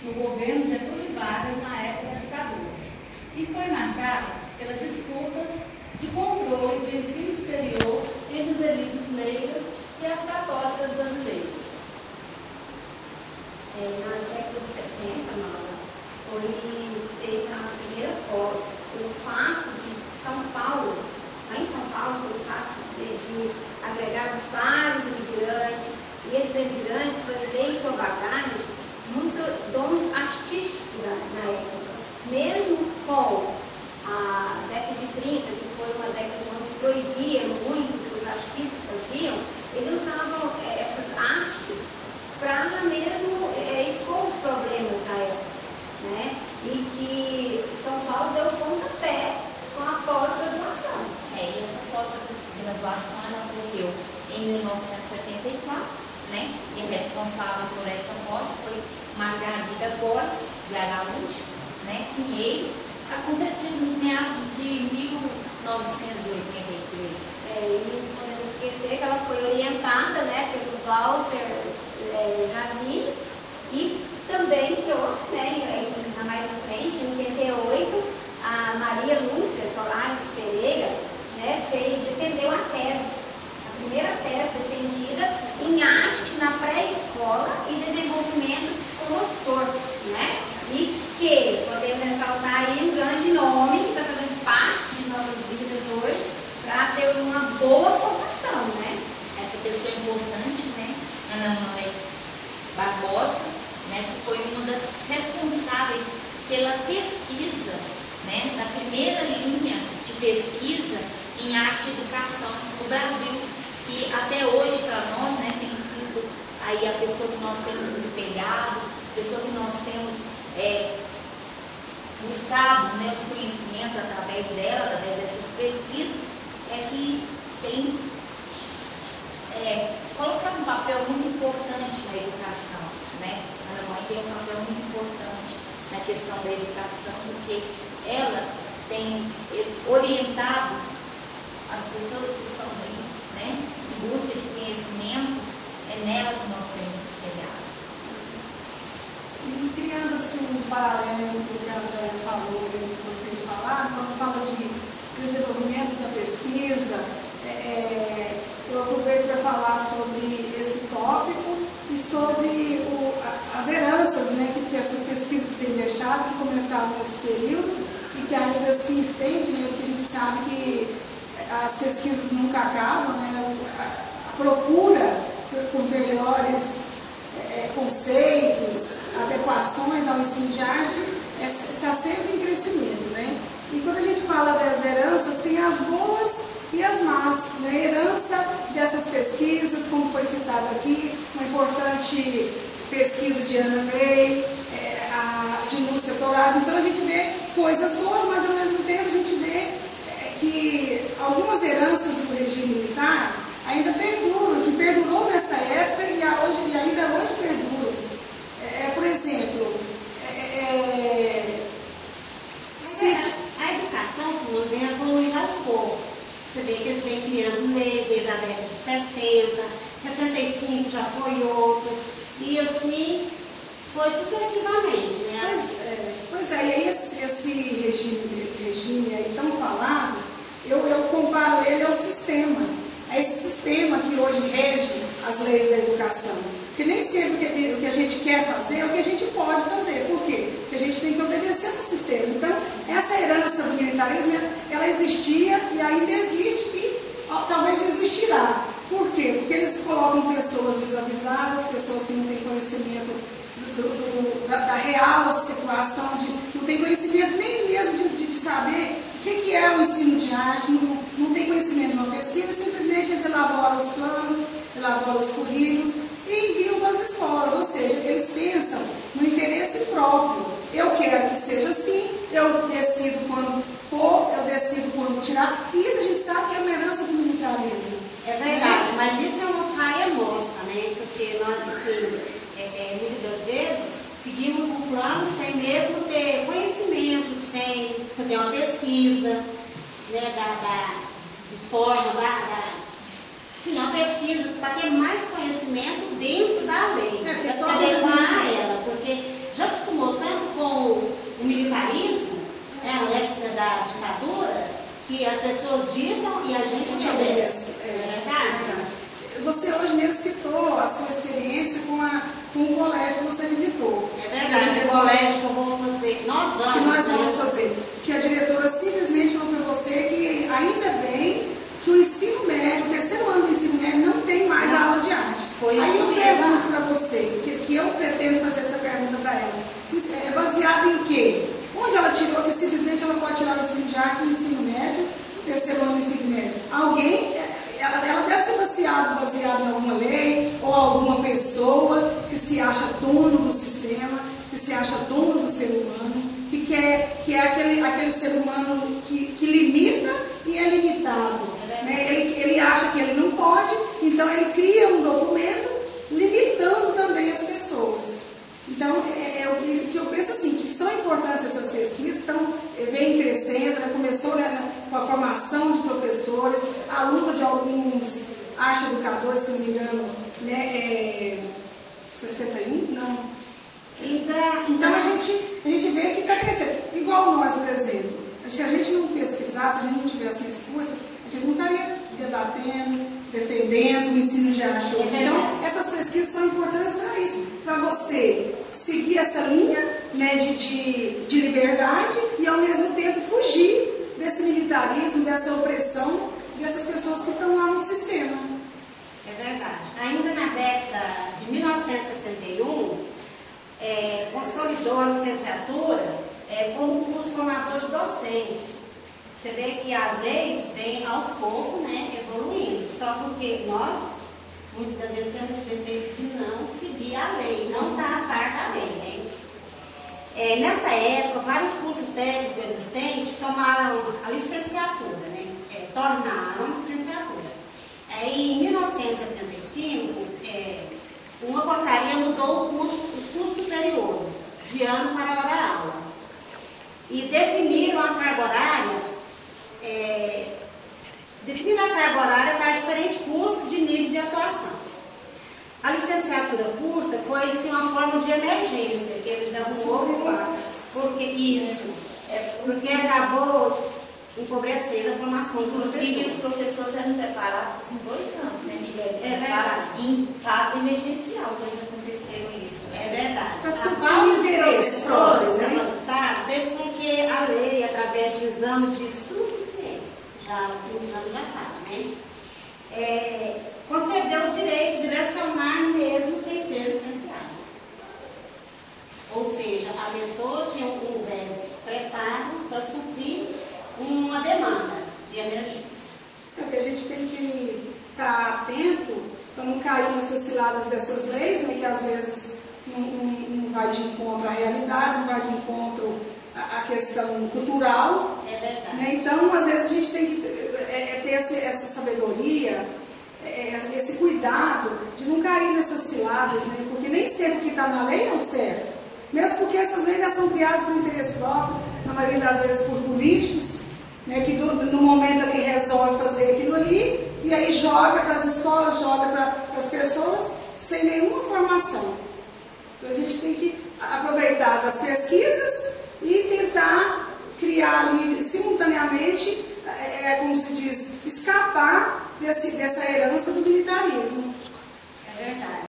no governo Getúlio Vargas na época da ditadura, e foi marcada pela disputa de controle do ensino superior entre as elites leigas e as católicas brasileiras. Na década de 70, Maura, foi feita a primeira pós. O fato de São Paulo, lá em São Paulo, o fato de agregar vários imigrantes, e esses imigrantes trazerem sua bagagem, muitos dons artísticos na época. Mesmo com a década de 30, que foi uma década onde proibia muito o que os artistas faziam, eles usavam essas artes para mesmo expor os problemas da época, né? E que São Paulo deu pontapé com a pós-graduação. E essa pós-graduação ocorreu em 1974, né? E a responsável por essa pós foi Margarida Góes de Araújo, né? Pinheiro, acontecendo nos meados de 1983. E não podemos esquecer que ela foi orientada, né, pelo Walter Razini, e também trouxe, né, mais na frente, em 88, a Maria Lúcia Tolares Pereira, né, defendeu a tese, a primeira tese defendida em arte na pré-escola e desenvolvimento psicomotor, né, e que podemos ressaltar aí um grande nome que está fazendo parte de nossas vidas hoje para ter uma boa formação, né. Essa pessoa importante, né, Ana Mãe Barbosa, né, que foi uma das responsáveis pela pesquisa, né, da primeira linha de pesquisa em arte e educação no Brasil, que até hoje para nós, né, tem sido aí a pessoa que nós temos espelhado, a pessoa que nós temos buscado, né, os conhecimentos através dela, através dessas pesquisas, é que tem colocado um papel muito importante na educação, né? A Ana Mãe tem um papel muito importante na questão da educação, porque ela tem orientado as pessoas que estão aí, né, em busca de conhecimentos, é nela que nós temos espelhado. E criando assim um paralelo com o que a Andréia falou, que vocês falaram, quando fala de desenvolvimento da pesquisa, eu aproveito para falar sobre esse tópico e sobre as heranças, né, que essas pesquisas têm deixado, que começaram nesse período e que ainda se estende, né, porque a gente sabe que as pesquisas nunca acabam, né, a procura por melhores conceitos, adequações ao ensino de arte está sempre em crescimento, né? E quando a gente fala das heranças, tem as boas e as más, né? Herança dessas pesquisas, como foi citado aqui, uma importante pesquisa de Ana May, de Lúcia Tolares. Então a gente vê coisas boas, mas ao mesmo tempo a gente vê que algumas heranças do regime militar ainda perduram, que perdurou nessa época e ainda hoje perduram. Por exemplo, a educação, senhor, vem evoluindo aos poucos. Você vê que eles vêm criando lei desde a década de 60, 65 já foi outras, e assim foi sucessivamente, né? Pois é, e aí esse regime aí tão falado, eu comparo ele ao sistema. É esse sistema que hoje rege as leis da educação. Porque nem sempre o que a gente quer fazer é o que a gente pode fazer. Por quê? Porque a gente tem que obedecer ao sistema. Então, essa herança do militarismo, ela existia e ainda existe e talvez existirá. Por quê? Porque eles colocam pessoas desavisadas, pessoas que não têm conhecimento da real situação, não tem conhecimento nem mesmo de saber o que é o ensino de arte, não tem conhecimento de uma pesquisa, simplesmente eles elaboram os planos, elaboram os currículos e enviam para as escolas, ou seja, eles pensam no interesse próprio. Eu quero que seja assim, eu decido quando pôr, eu decido quando tirar. Isso a gente sabe que é uma herança do militarismo. É verdade, mas isso é uma falha nossa, né? Porque nós, assim, muitas das vezes, seguimos um plano sem mesmo ter conhecimento, sem fazer uma pesquisa, né, de forma, sim, uma pesquisa para ter mais conhecimento dentro da lei, para se adequar a ela, porque já acostumou acha dono do ser humano, que é aquele ser humano que limita e é limitado. Né? Ele acha que ele não pode, então ele cria um documento limitando também as pessoas. Então, o que eu penso assim, que são importantes essas pesquisas, então, vem crescendo, né? Começou, né, com a formação de professores, a luta de alguns arte-educadores, se não me engano, né, 61? Não. Então a gente vê que está crescendo. Igual nós, por exemplo, se a gente não pesquisasse, se a gente não tivesse esse curso, a gente não estaria debatendo, defendendo o ensino de arte. Então, essas pesquisas são importantes para isso, para você seguir essa linha, né, de liberdade e, ao mesmo tempo, fugir desse militarismo, dessa opressão dessas pessoas que estão lá no sistema. É verdade. Ainda na década de 1961, consolidou a licenciatura como curso formador de docente. Você vê que as leis vêm aos poucos, né, evoluindo, só porque nós, muitas das vezes, temos esse defeito de não seguir a lei, não estar a par da lei. Né? Nessa época, vários cursos técnicos existentes tomaram a licenciatura, né, tornaram a licenciatura. Aí, em 1965, uma portaria mudou os cursos superiores, de ano para hora-aula, e definiram a carga horária, para diferentes cursos de níveis de atuação. A licenciatura curta foi assim, uma forma de emergência que eles arrumaram, porque acabou empobrecendo a formação. Inclusive, os professores eram preparados em 2 anos, né, Miguel? É verdade. Em fase emergencial, quando aconteceu isso. É verdade. Tá A super falta de interesse, professores né? capacitados fez com que a lei, através de exames de suficiência, já há 15 anos já estava, né? Concedeu o direito de lecionar mesmo sem ser licenciados. Ou seja, a pessoa tinha um preparo para suprir uma demanda de emergência. Então, que a gente tem que estar atento para não cair nessas ciladas dessas leis, né, que às vezes não vai de encontro à realidade, não vai de encontro à questão cultural. É verdade. Né? Então, às vezes, a gente tem que ter essa sabedoria, esse cuidado de não cair nessas ciladas, né? Porque nem sempre o que está na lei é o certo. Mesmo porque essas leis já são criadas por interesse próprio, na maioria das vezes por políticos, né, que no momento ali resolve fazer aquilo ali, e aí joga para as escolas, joga para as pessoas, sem nenhuma formação. Então a gente tem que aproveitar das pesquisas e tentar criar ali simultaneamente, como se diz, escapar dessa herança do militarismo.